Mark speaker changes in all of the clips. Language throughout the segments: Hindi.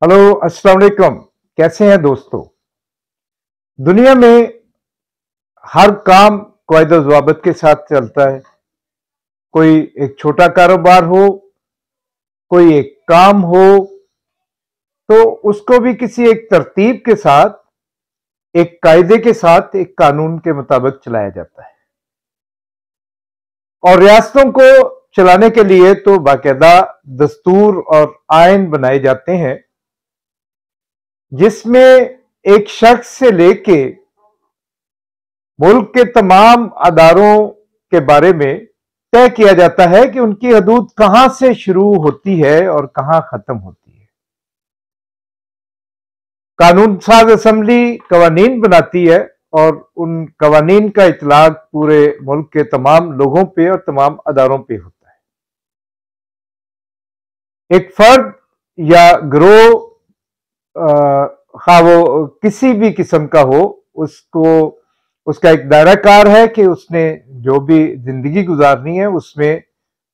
Speaker 1: हेलो, अस्सलाम वालेकुम। कैसे हैं दोस्तों? दुनिया में हर काम कायदो ज़वाबित के साथ चलता है। कोई एक छोटा कारोबार हो, कोई एक काम हो, तो उसको भी किसी एक तरतीब के साथ, एक कायदे के साथ, एक कानून के मुताबिक चलाया जाता है। और रियासतों को चलाने के लिए तो बाकायदा दस्तूर और आइन बनाए जाते हैं, जिसमें एक शख्स से लेके मुल्क के तमाम अदारों के बारे में तय किया जाता है कि उनकी हदूद कहां से शुरू होती है और कहां खत्म होती है। कानून साज असम्बली कवानीन बनाती है और उन कवानीन का इतलाक पूरे मुल्क के तमाम लोगों पे और तमाम अदारों पे होता है। एक फर्द या गिरोह, खा वो किसी भी किस्म का हो, उसको उसका एक दायरा कार है कि उसने जो भी जिंदगी गुजारनी है उसमें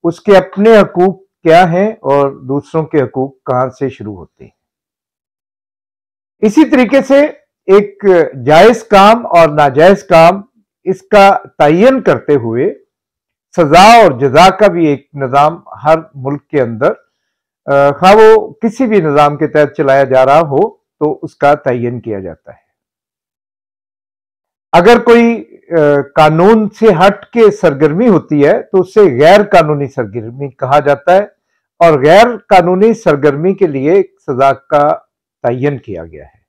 Speaker 1: उसके अपने हकूक क्या हैं और दूसरों के हकूक कहां से शुरू होते हैं। इसी तरीके से एक जायज काम और नाजायज काम, इसका तयन करते हुए सजा और जजा का भी एक निज़ाम हर मुल्क के अंदर, खा वो किसी भी निज़ाम के तहत चलाया जा रहा हो, तो उसका तयन किया जाता है। अगर कोई कानून से हट के सरगर्मी होती है तो उसे गैर कानूनी सरगर्मी कहा जाता है, और गैर कानूनी सरगर्मी के लिए एक सजा का तयन किया गया है,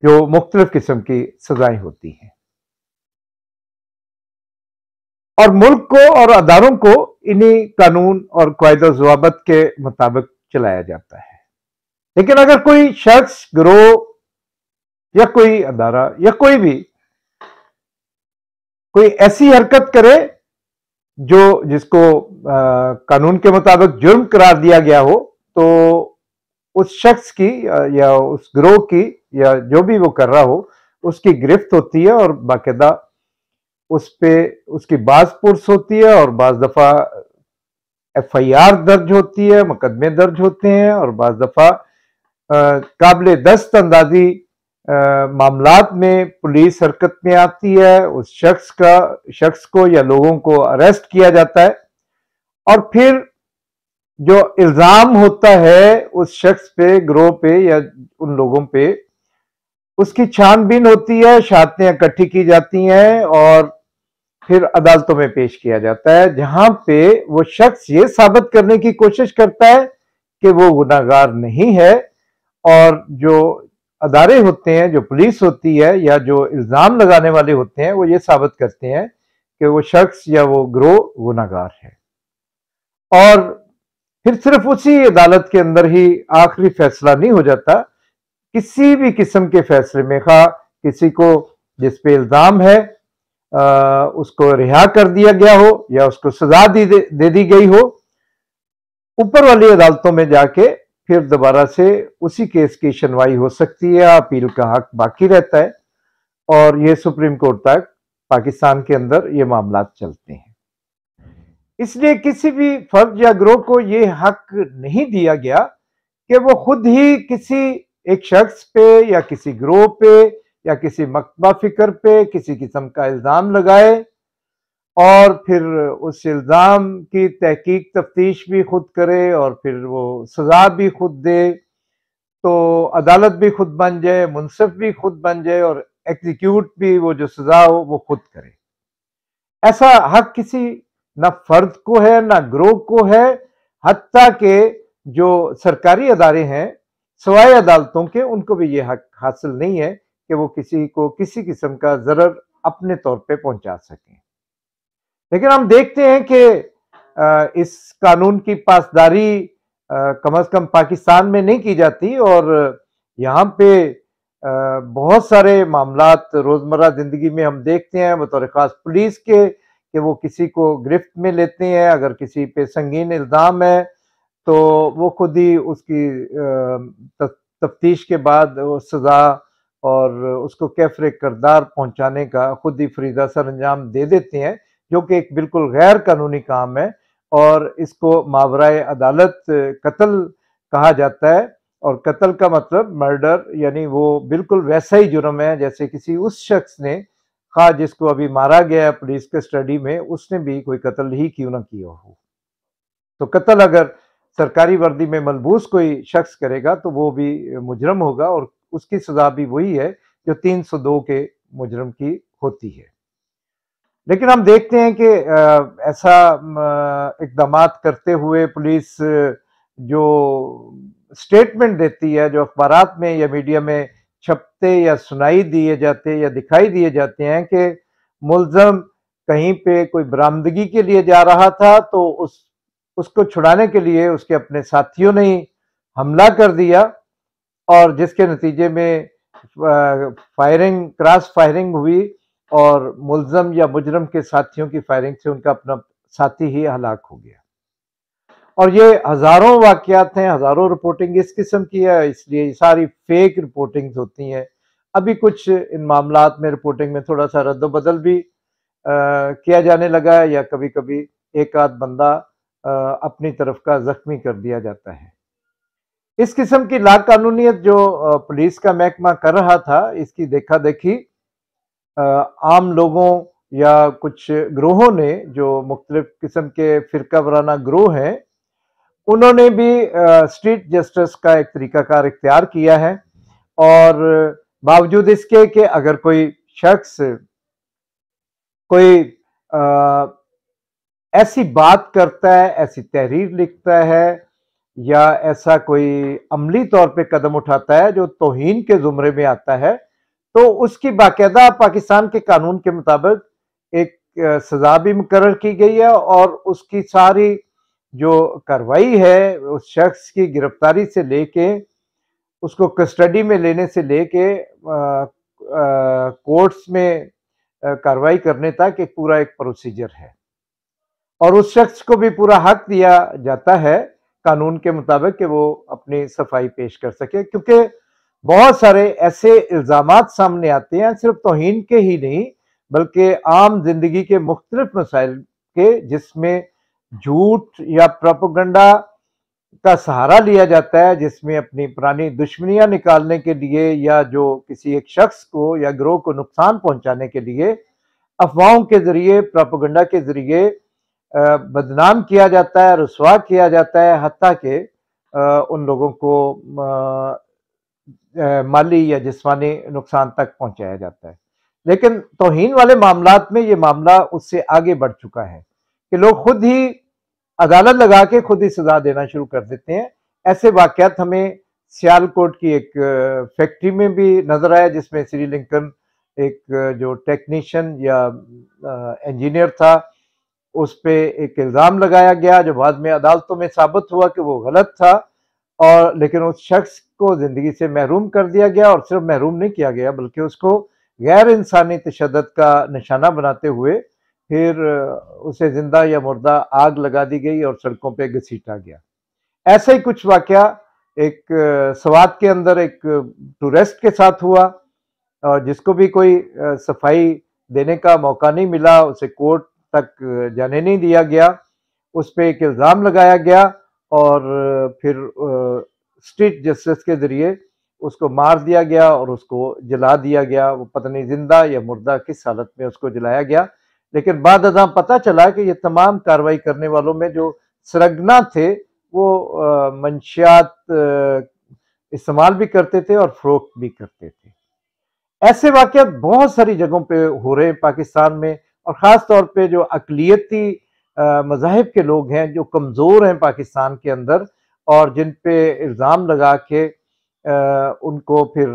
Speaker 1: जो मुख्तलिफ किस्म की सजाएं होती हैं। और मुल्क को और अदारों को इन्हीं कानून और कायदा ज़वाबित के मुताबिक चलाया जाता है। लेकिन अगर कोई शख्स, गिरोह या कोई अदारा या कोई भी कोई ऐसी हरकत करे जो जिसको कानून के मुताबिक जुर्म करार दिया गया हो, तो उस शख्स की या उस गिरोह की या जो भी वो कर रहा हो, उसकी गिरफ्त होती है और बाकायदा उस पे उसकी बाज पुरस होती है और बाज दफा एफआईआर दर्ज होती है, मुकदमे दर्ज होते हैं, और बाज दफा काबिल दस्त अंदाजी मामलात में पुलिस हरकत में आती है, उस शख्स को या लोगों को अरेस्ट किया जाता है, और फिर जो इल्जाम होता है उस शख्स पे, गिरोह पे या उन लोगों पे, उसकी छानबीन होती है, शहादतें इकट्ठी की जाती हैं और फिर अदालतों में पेश किया जाता है, जहां पे वो शख्स ये साबित करने की कोशिश करता है कि वो गुनाहगार नहीं है, और जो अदारे होते हैं, जो पुलिस होती है या जो इल्जाम लगाने वाले होते हैं, वो ये साबित करते हैं कि वो शख्स या वो गिरोह गुनाहगार है। और फिर सिर्फ उसी अदालत के अंदर ही आखिरी फैसला नहीं हो जाता। किसी भी किस्म के फैसले में, खा किसी को जिस पे इल्जाम है उसको रिहा कर दिया गया हो या उसको सजा दे दी गई हो, ऊपर वाली अदालतों में जाके फिर दोबारा से उसी केस की सुनवाई हो सकती है। अपील का हक बाकी रहता है और ये सुप्रीम कोर्ट तक पाकिस्तान के अंदर ये मामला चलते हैं। इसलिए किसी भी फर्द या गिरोह को ये हक नहीं दिया गया कि वो खुद ही किसी एक शख्स पे या किसी गिरोह पे या किसी मकतबा फिक्र पे किसी किस्म का इल्जाम लगाए और फिर उस इल्जाम की तहकीक तफ्तीश भी खुद करे और फिर वो सजा भी खुद दे, तो अदालत भी खुद बन जाए, मुंसिफ भी खुद बन जाए और एग्जीक्यूट भी वो जो सजा हो वो खुद करे। ऐसा हक किसी ना फर्द को है ना गिरोह को है, हत्ता के जो सरकारी अदारे हैं सवाए अदालतों के, उनको भी ये हक हासिल नहीं है कि वो किसी को किसी किस्म का जरर अपने तौर पे पहुंचा सकें। लेकिन हम देखते हैं कि इस कानून की पासदारी कम अज कम पाकिस्तान में नहीं की जाती, और यहाँ पे बहुत सारे मामलात रोजमर्रा जिंदगी में हम देखते हैं बतौर खास पुलिस के कि वो किसी को गिरफ्त में लेते हैं। अगर किसी पे संगीन इल्जाम है तो वो खुद ही उसकी तफ्तीश के बाद वो सजा और उसको कैफरे किरदार पहुंचाने का खुद ही फरीदा सर अंजाम दे देते हैं, जो कि एक बिल्कुल गैर कानूनी काम है और इसको मावराए अदालत कत्ल कहा जाता है। और कत्ल का मतलब मर्डर, यानी वो बिल्कुल वैसा ही जुर्म है जैसे किसी उस शख्स ने, खा जिसको अभी मारा गया है पुलिस के स्टडी में, उसने भी कोई कत्ल ही क्यों ना किया हो। तो कत्ल अगर सरकारी वर्दी में मलबूस कोई शख्स करेगा तो वो भी मुजरम होगा, और उसकी सजा भी वही है जो 302 के मुजरम की होती है। लेकिन हम देखते हैं कि ऐसा इकदामात करते हुए पुलिस जो स्टेटमेंट देती है, जो अखबारात में या मीडिया में छपते या सुनाई दिए जाते या दिखाई दिए जाते हैं कि मुल्ज़म कहीं पे कोई बरामदगी के लिए जा रहा था तो उसको छुड़ाने के लिए उसके अपने साथियों ने हमला कर दिया, और जिसके नतीजे में फायरिंग, क्रॉस फायरिंग हुई, और मुल्ज़म या मुजरम के साथियों की फायरिंग से उनका अपना साथी ही हलाक हो गया। और ये हजारों वाकयात हैं, हजारों रिपोर्टिंग इस किस्म की है, इसलिए ये सारी फेक रिपोर्टिंग्स होती हैं। अभी कुछ इन मामलात में रिपोर्टिंग में थोड़ा सा रद्द-बदल भी किया जाने लगा है, या कभी-कभी एक आध बंदा अपनी तरफ का जख्मी कर दिया जाता है। इस किस्म की लाकानूनियत जो पुलिस का महकमा कर रहा था, इसकी देखा-देखी आम लोगों या कुछ ग्रोहों ने, जो मुख्तलिफ किस्म के फिरका वराना ग्रोह हैं, उन्होंने भी स्ट्रीट जस्टिस का एक तरीकाकार इख्तियार किया है। और बावजूद इसके कि अगर कोई शख्स कोई ऐसी बात करता है, ऐसी तहरीर लिखता है, या ऐसा कोई अमली तौर पे कदम उठाता है जो तौहीन के जुमरे में आता है, तो उसकी बाकायदा पाकिस्तान के कानून के मुताबिक एक सजा भी मुकर्रर की गई है, और उसकी सारी जो कार्रवाई है उस शख्स की गिरफ्तारी से लेके उसको कस्टडी में लेने से लेके कोर्ट्स में कार्रवाई करने तक एक पूरा एक प्रोसीजर है, और उस शख्स को भी पूरा हक दिया जाता है कानून के मुताबिक कि वो अपनी सफाई पेश कर सके, क्योंकि बहुत सारे ऐसे इल्जामात सामने आते हैं, सिर्फ तौहीन के ही नहीं बल्कि आम जिंदगी के मुख्तलिफ मसाइल के, जिसमें झूठ या प्रोपेगेंडा का सहारा लिया जाता है, जिसमें अपनी पुरानी दुश्मनियां निकालने के लिए या जो किसी एक शख्स को या ग्रोह को नुकसान पहुंचाने के लिए अफवाहों के जरिए, प्रोपेगेंडा के जरिए बदनाम किया जाता है, रुसवा किया जाता है, हत्ता के उन लोगों को माली या जिस्मानी नुकसान तक पहुंचाया जाता है। लेकिन तौहीन वाले मामलात में ये मामला उससे आगे बढ़ चुका है कि लोग खुद ही अदालत लगा के खुद ही सजा देना शुरू कर देते हैं। ऐसे वाकयात हमें सियालकोट की एक फैक्ट्री में भी नजर आया, जिसमें श्रीलंकन एक जो टेक्नीशियन या इंजीनियर था, उस पे एक इल्ज़ाम लगाया गया जो बाद में अदालतों में साबित हुआ कि वो गलत था, और लेकिन उस शख्स को ज़िंदगी से महरूम कर दिया गया, और सिर्फ महरूम नहीं किया गया बल्कि उसको गैर इंसानी तशद्दुद का निशाना बनाते हुए फिर उसे जिंदा या मुर्दा आग लगा दी गई और सड़कों पे घसीटा गया। ऐसा ही कुछ वाकया एक स्वात के अंदर एक टूरिस्ट के साथ हुआ, और जिसको भी कोई सफाई देने का मौका नहीं मिला, उसे कोर्ट तक जाने नहीं दिया गया, उस पर एक इल्ज़ाम लगाया गया, और फिर स्ट्रीट जस्टिस के जरिए उसको मार दिया गया और उसको जला दिया गया। वो पता नहीं जिंदा या मुर्दा किस हालत में उसको जलाया गया, लेकिन बाद अज़ां पता चला कि ये तमाम कार्रवाई करने वालों में जो सरगना थे वो मंशियात इस्तेमाल भी करते थे और फरोख्त भी करते थे। ऐसे वाकयात बहुत सारी जगहों पे हो रहे हैं पाकिस्तान में, और ख़ास तौर पे जो अक़लियती मज़ाहिब के लोग हैं, जो कमज़ोर हैं पाकिस्तान के अंदर, और जिन पे इल्ज़ाम लगा के उनको फिर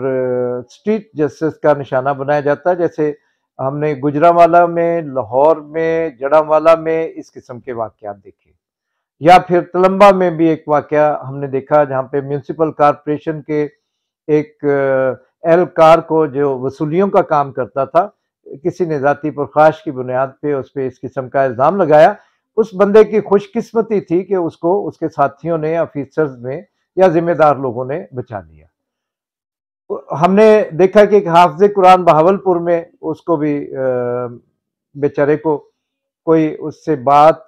Speaker 1: स्ट्रीट जस्टिस का निशाना बनाया जाता है। जैसे हमने गुजरांवाला में, लाहौर में, जड़ांवाला में इस किस्म के वाकयात देखे, या फिर तलम्बा में भी एक वाकया हमने देखा जहाँ पे म्यूनसिपल कॉरपोरेशन के एक एहलकार को जो वसूलियों का काम करता था, किसी ने ज़ाती प्रकाश की बुनियाद पे उस पर इस किस्म का इल्ज़ाम लगाया। उस बंदे की खुशकिस्मती थी कि उसको उसके साथियों ने, ऑफिसर्स ने या जिम्मेदार लोगों ने बचा लिया। हमने देखा कि एक हाफिज़ कुरान बहावलपुर में उसको भी बेचारे को कोई उससे बात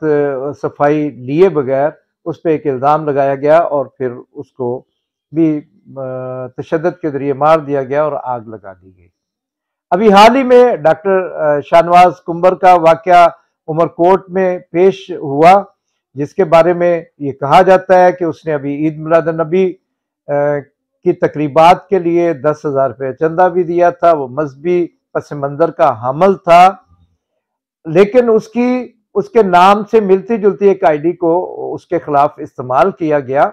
Speaker 1: सफाई लिए बगैर उस पर एक इल्ज़ाम लगाया गया, और फिर उसको भी तशद्दुद के जरिए मार दिया गया और आग लगा दी गई। अभी हाल ही में डॉक्टर शाहनवाज कुंबर का वाकया उमरकोट में पेश हुआ, जिसके बारे में ये कहा जाता है कि उसने अभी ईद मिलाद नबी की तकरीबात के लिए 10,000 रुपये चंदा भी दिया था। वो मजहबी पस मंजर का हामिल था, लेकिन उसके नाम से मिलती जुलती एक आईडी को उसके खिलाफ इस्तेमाल किया गया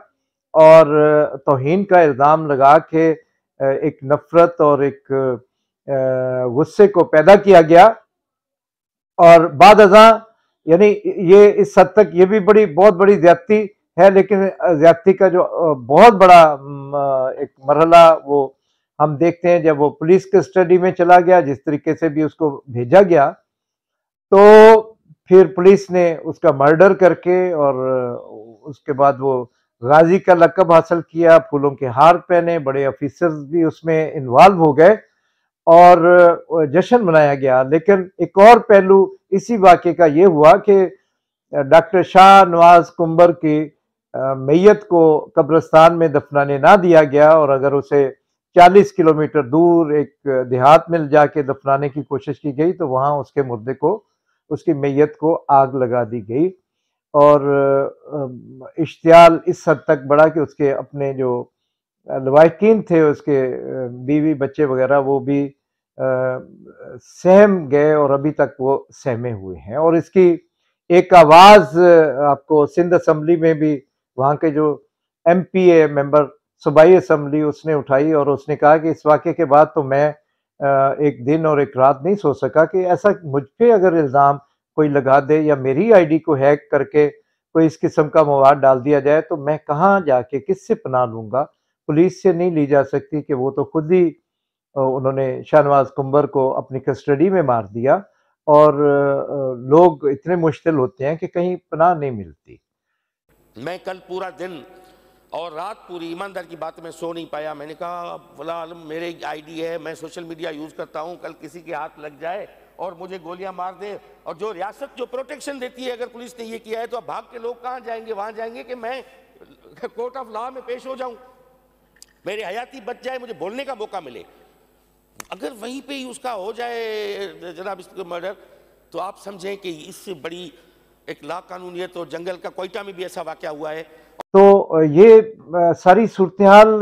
Speaker 1: और तौहीन का इल्ज़ाम लगा के एक नफरत और एक गुस्से को पैदा किया गया। और बाद अज़ां यानी ये इस हद तक ये भी बहुत बड़ी ज्यादती है, लेकिन ज्यादती का जो बहुत बड़ा एक मरहला वो हम देखते हैं जब वो पुलिस कस्टडी में चला गया, जिस तरीके से भी उसको भेजा गया, तो फिर पुलिस ने उसका मर्डर करके और उसके बाद वो गाजी का लक़ब हासिल किया, फूलों के हार पहने, बड़े ऑफिसर्स भी उसमें इन्वॉल्व हो गए और जश्न मनाया गया। लेकिन एक और पहलू इसी वाक़े का ये हुआ कि डॉक्टर शाहनवाज कुंबर की मैयत को कब्रिस्तान में दफनाने ना दिया गया और अगर उसे 40 किलोमीटर दूर एक देहात में जाके दफनाने की कोशिश की गई तो वहां उसके मुर्दे को, उसकी मैयत को आग लगा दी गई। और इश्तियाल इस हद तक बढ़ा कि उसके अपने जो लवाहिकीन थे, उसके बीवी बच्चे वगैरह, वो भी सहम गए और अभी तक वो सहमे हुए हैं। और इसकी एक आवाज़ आपको सिंध असम्बली में भी वहाँ के जो MPA मेंबर सूबाई असम्बली उसने उठाई और उसने कहा कि इस वाक़े के बाद तो मैं एक दिन और एक रात नहीं सो सका कि ऐसा मुझ पे अगर इल्ज़ाम कोई लगा दे या मेरी आईडी को हैक करके कोई इस किस्म का मवाद डाल दिया जाए तो मैं कहाँ जाके किससे पनाह लूँगा। पुलिस से नहीं ली जा सकती कि वो तो खुद ही उन्होंने शाहनवाज कुंबर को अपनी कस्टडी में मार दिया और लोग इतने मुश्किल होते हैं कि कहीं पनाह नहीं मिलती।
Speaker 2: मैं कल पूरा दिन और रात पूरी ईमानदार की बात में सो नहीं पाया। मैंने कहा वला आलम मेरे आईडी है, मैं सोशल मीडिया यूज़ करता हूँ, कल किसी के हाथ लग जाए और मुझे गोलियां मार दे। और जो रियासत जो प्रोटेक्शन देती है, अगर पुलिस ने ये किया है तो अब भाग के लोग कहाँ जाएंगे? वहाँ जाएंगे कि मैं कोर्ट ऑफ लॉ में पेश हो जाऊँ, मेरी हयाती बच जाए, मुझे बोलने का मौका मिले। अगर वहीं पे ही उसका हो जाए जनाब इसका मर्डर, तो आप समझें कि इससे बड़ी एक लाकानूनियत और जंगल का कोयटा में भी ऐसा वाक़या हुआ है।
Speaker 1: तो ये सारी सूरत हाल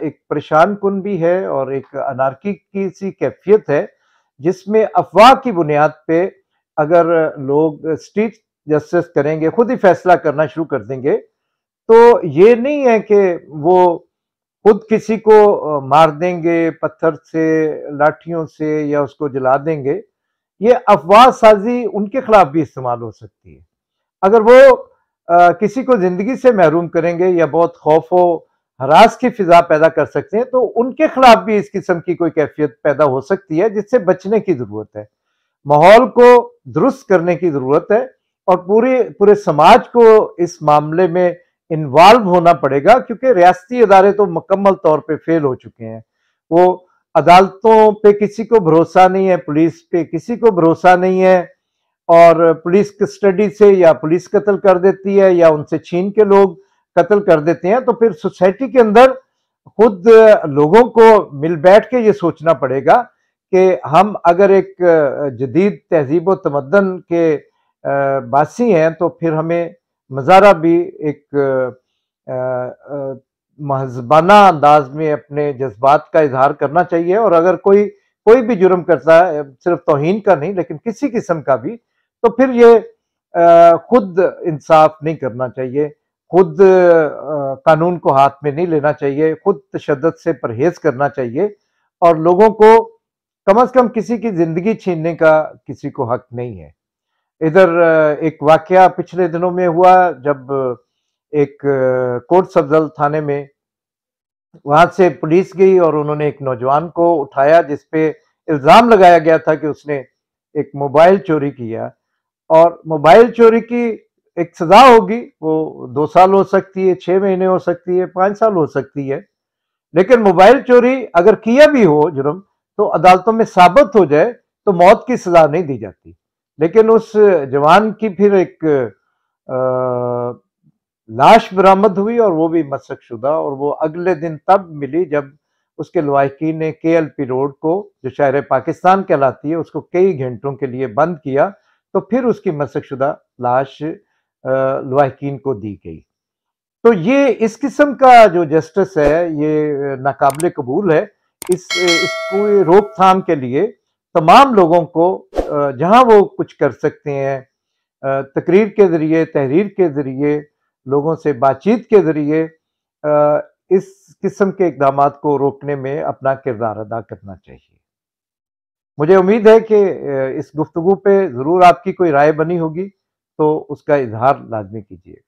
Speaker 1: एक परेशान कुन भी है और एक अनारकी की सी कैफियत है, जिसमें अफवाह की बुनियाद पे अगर लोग स्ट्रीट जस्टिस करेंगे, खुद ही फैसला करना शुरू कर देंगे, तो ये नहीं है कि वो खुद किसी को मार देंगे पत्थर से, लाठियों से या उसको जला देंगे। ये अफवाह साजी उनके खिलाफ भी इस्तेमाल हो सकती है। अगर वो किसी को जिंदगी से महरूम करेंगे या बहुत खौफ व हरास की फिजा पैदा कर सकते हैं, तो उनके खिलाफ भी इस किस्म की कोई कैफियत पैदा हो सकती है, जिससे बचने की जरूरत है। माहौल को दुरुस्त करने की जरूरत है और पूरे समाज को इस मामले में इन्वॉल्व होना पड़ेगा, क्योंकि रियासती इदारे तो मुकम्मल तौर पे फेल हो चुके हैं। वो अदालतों पे किसी को भरोसा नहीं है, पुलिस पे किसी को भरोसा नहीं है और पुलिस कस्टडी से या पुलिस कत्ल कर देती है या उनसे छीन के लोग कत्ल कर देते हैं। तो फिर सोसाइटी के अंदर खुद लोगों को मिल बैठ के ये सोचना पड़ेगा कि हम अगर एक जदीद तहजीब व तमद्दन के बासी हैं, तो फिर हमें मज़ारा भी एक महज़बाना अंदाज में अपने जज्बात का इजहार करना चाहिए। और अगर कोई भी जुर्म करता है, सिर्फ तौहीन का नहीं लेकिन किसी किस्म का भी, तो फिर ये खुद इंसाफ नहीं करना चाहिए, खुद कानून को हाथ में नहीं लेना चाहिए, खुद तशद्दुद से परहेज करना चाहिए और लोगों को कम से कम किसी की जिंदगी छीनने का किसी को हक नहीं है। इधर एक वाकया पिछले दिनों में हुआ, जब एक कोट सफजल थाने में वहां से पुलिस गई और उन्होंने एक नौजवान को उठाया जिसपे इल्जाम लगाया गया था कि उसने एक मोबाइल चोरी किया। और मोबाइल चोरी की एक सजा होगी, वो 2 साल हो सकती है, 6 महीने हो सकती है, 5 साल हो सकती है। लेकिन मोबाइल चोरी अगर किया भी हो जुर्म, तो अदालतों में साबित हो जाए तो मौत की सजा नहीं दी जाती। लेकिन उस जवान की फिर एक लाश बरामद हुई और वो भी मशक़शुदा, और वो अगले दिन तब मिली जब उसके लवाहिकीन ने केएलपी रोड को, जो शहर पाकिस्तान कहलाती है, उसको कई घंटों के लिए बंद किया, तो फिर उसकी मशक़शुदा लाश लवाहिकीन को दी गई। तो ये इस किस्म का जो जस्टिस है ये नाकाबिले कबूल है। इसको रोकथाम के लिए तमाम लोगों को जहां वो कुछ कर सकते हैं, तकरीर के ज़रिए, तहरीर के ज़रिए, लोगों से बातचीत के ज़रिए इस किस्म के इक़दामात को रोकने में अपना किरदार अदा करना चाहिए। मुझे उम्मीद है कि इस गुफ्तगू पे ज़रूर आपकी कोई राय बनी होगी, तो उसका इज़हार लाज़मी कीजिए।